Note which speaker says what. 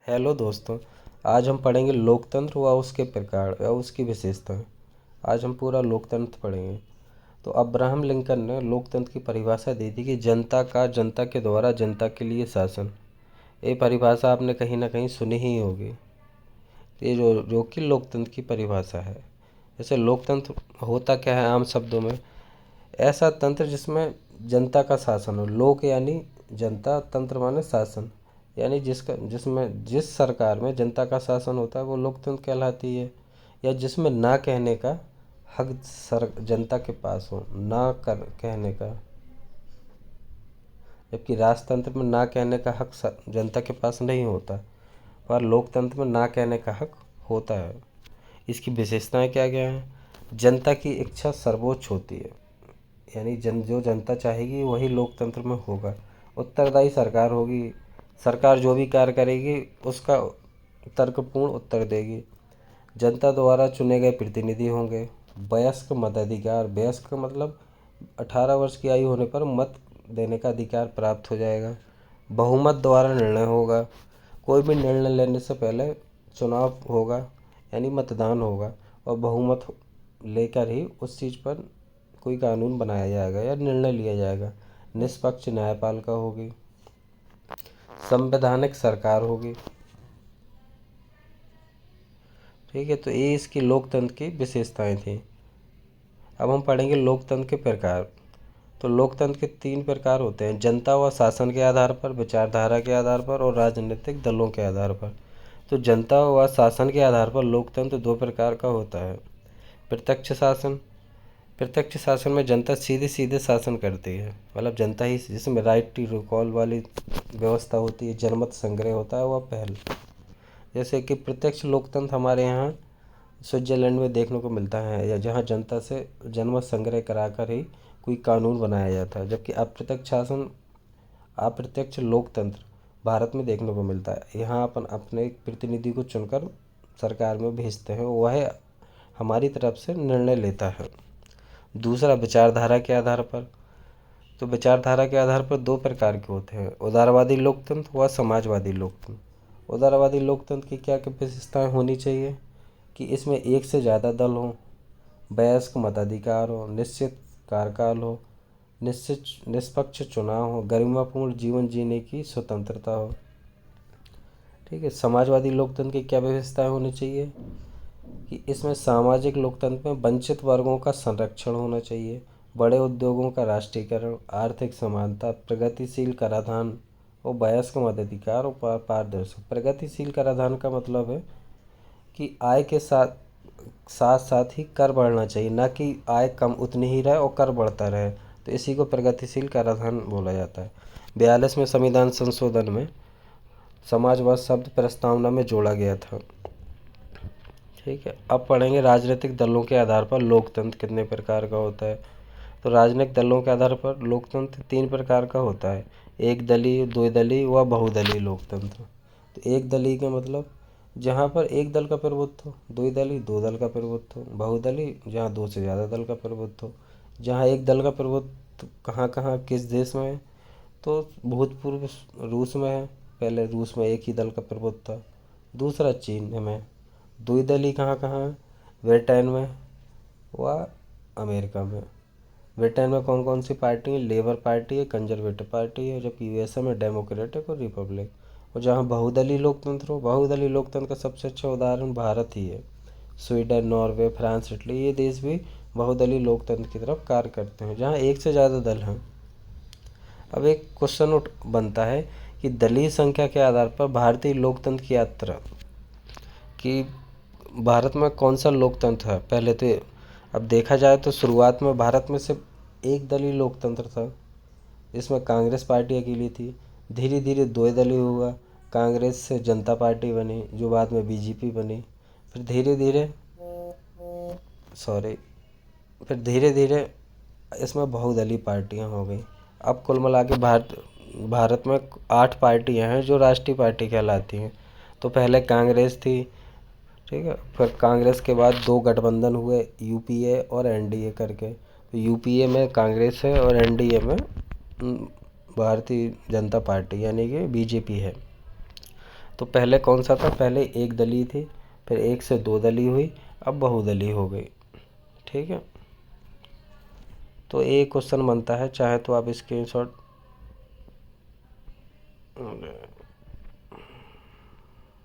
Speaker 1: Hello दोस्तों। आज हम पढ़ेंगे लोकतंत्र व उसके प्रकार व उसकी विशेषताएं। आज हम पूरा लोकतंत्र पढ़ेंगे। तो अब्राहम लिंकन ने लोकतंत्र की परिभाषा दी थी कि जनता के द्वारा जनता के लिए शासन। ये परिभाषा आपने कहीं ना कहीं सुनी ही होगी। ये जो कि लोकतंत्र की परिभाषा है। जैसे लोकतंत्र होता क्या है आम शब्दों में, ऐसा तंत्र जिसमें जनता का शासन हो। लोक यानी जनता, तंत्र माने शासन, यानी जिस सरकार में जनता का शासन होता है वो लोकतंत्र कहलाती है। या जिसमें ना कहने का हक जनता के पास हो, ना कर कहने का। जबकि राजतंत्र में ना कहने का हक जनता के पास नहीं होता, पर लोकतंत्र में ना कहने का हक होता है। इसकी विशेषताएं क्या क्या हैं? जनता की इच्छा सर्वोच्च होती है, यानी जो जनता चाहेगी वही लोकतंत्र में होगा। उत्तरदायी सरकार होगी, सरकार जो भी कार्य करेगी उसका तर्कपूर्ण उत्तर देगी। जनता द्वारा चुने गए प्रतिनिधि होंगे। वयस्क मताधिकार, वयस्क का मतलब 18 वर्ष की आयु होने पर मत देने का अधिकार प्राप्त हो जाएगा। बहुमत द्वारा निर्णय होगा, कोई भी निर्णय लेने से पहले चुनाव होगा यानी मतदान होगा, और बहुमत लेकर ही उस चीज़ पर कोई कानून बनाया जाएगा या निर्णय लिया जाएगा। निष्पक्ष न्यायपालिका होगी, संवैधानिक सरकार होगी। ठीक है, तो ये इसकी लोकतंत्र की विशेषताएं थी। अब हम पढ़ेंगे लोकतंत्र के प्रकार। तो लोकतंत्र के 3 प्रकार होते हैं: जनता व शासन के आधार पर, विचारधारा के आधार पर और राजनीतिक दलों के आधार पर। तो जनता व शासन के आधार पर लोकतंत्र 2 प्रकार का होता है। प्रत्यक्ष शासन, प्रत्यक्ष शासन में जनता सीधे सीधे शासन करती है, मतलब जनता ही, जिसमें राइट टू रिकॉल वाली व्यवस्था होती है, जनमत संग्रह होता है, वह पहल। जैसे कि प्रत्यक्ष लोकतंत्र हमारे यहाँ स्विट्जरलैंड में देखने को मिलता है, या जहाँ जनता से जनमत संग्रह कराकर ही कोई कानून बनाया जाता है। जबकि अप्रत्यक्ष शासन, अप्रत्यक्ष लोकतंत्र भारत में देखने को मिलता है। यहाँ अपन अपने एक प्रतिनिधि को चुनकर सरकार में भेजते हैं, वह हमारी तरफ से निर्णय लेता है। दूसरा, विचारधारा के आधार पर। तो विचारधारा के आधार पर 2 प्रकार के होते हैं: उदारवादी लोकतंत्र व समाजवादी लोकतंत्र। उदारवादी लोकतंत्र की क्या क्या विशेषताएं होनी चाहिए? कि इसमें एक से ज़्यादा दल हों, वयस्क मताधिकार हो, निश्चित कार्यकाल हो, निश्चित निष्पक्ष चुनाव हो, गरिमापूर्ण जीवन जीने की स्वतंत्रता हो। ठीक है। समाजवादी लोकतंत्र की क्या विशेषताएं होनी चाहिए? कि इसमें सामाजिक लोकतंत्र में वंचित वर्गों का संरक्षण होना चाहिए, बड़े उद्योगों का राष्ट्रीयकरण, आर्थिक समानता, प्रगतिशील कराधान और वयस्क मताधिकार और पारदर्शी। प्रगतिशील कराधान का मतलब है कि आय के साथ साथ साथ ही कर बढ़ना चाहिए, ना कि आय कम उतनी ही रहे और कर बढ़ता रहे। तो इसी को प्रगतिशील कराधान बोला जाता है। 42वें संविधान संशोधन में समाजवाद शब्द प्रस्तावना में जोड़ा गया था। ठीक है। अब पढ़ेंगे राजनीतिक दलों के आधार पर लोकतंत्र कितने प्रकार का होता है। तो राजनीतिक दलों के आधार पर लोकतंत्र 3 प्रकार का होता है: एक दलीय, द्विदलीय व बहुदलीय लोकतंत्र। तो एक दलीय का मतलब जहाँ पर एक दल का प्रभुत्व हो, द्विदलीय 2 दल का प्रभुत्व हो, बहुदलीय जहाँ 2 से ज़्यादा दल का प्रभुत्व हो। जहाँ एक दल का प्रभुत्व कहाँ कहाँ किस देश में है? तो भूतपूर्व रूस में है। पहले रूस में एक ही दल का प्रभुत्व था। दूसरा चीन में। द्विदलीय कहाँ कहाँ है? ब्रिटेन में व अमेरिका में। ब्रिटेन में कौन कौन सी पार्टी है? लेबर पार्टी है, कंजर्वेटिव पार्टी है, जबकि यूएसए में डेमोक्रेटिक और रिपब्लिक। और जहाँ बहुदलीय लोकतंत्र हो, बहुदलीय लोकतंत्र का सबसे अच्छा उदाहरण भारत ही है। स्वीडन, नॉर्वे, फ्रांस, इटली, ये देश भी बहुदलीय लोकतंत्र की तरफ कार्य करते हैं, जहाँ एक से ज़्यादा दल हैं। अब एक क्वेश्चन उठ बनता है कि दलीय संख्या के आधार पर भारतीय लोकतंत्र की यात्रा, कि भारत में कौन सा लोकतंत्र है। पहले तो अब देखा जाए तो शुरुआत में भारत में सिर्फ एक दलीय लोकतंत्र था, जिसमें कांग्रेस पार्टी अकेली थी। धीरे धीरे 2 दलीय हुआ, कांग्रेस से जनता पार्टी बनी जो बाद में बीजेपी बनी। फिर धीरे धीरे सॉरी फिर धीरे धीरे इसमें बहुदलीय पार्टियां हो गई। अब कुल मिला के भारत में 8 पार्टियां हैं जो राष्ट्रीय पार्टी कहलाती हैं। तो पहले कांग्रेस थी, ठीक है। फिर कांग्रेस के बाद 2 गठबंधन हुए, यूपीए और एनडीए करके। तो यूपीए में कांग्रेस है और एनडीए में भारतीय जनता पार्टी यानी कि बीजेपी है। तो पहले कौन सा था, पहले एक दलीय थी, फिर एक से दो दलीय हुई, अब बहुदलीय हो गई। ठीक है, तो एक क्वेश्चन बनता है, चाहे तो आप स्क्रीनशॉट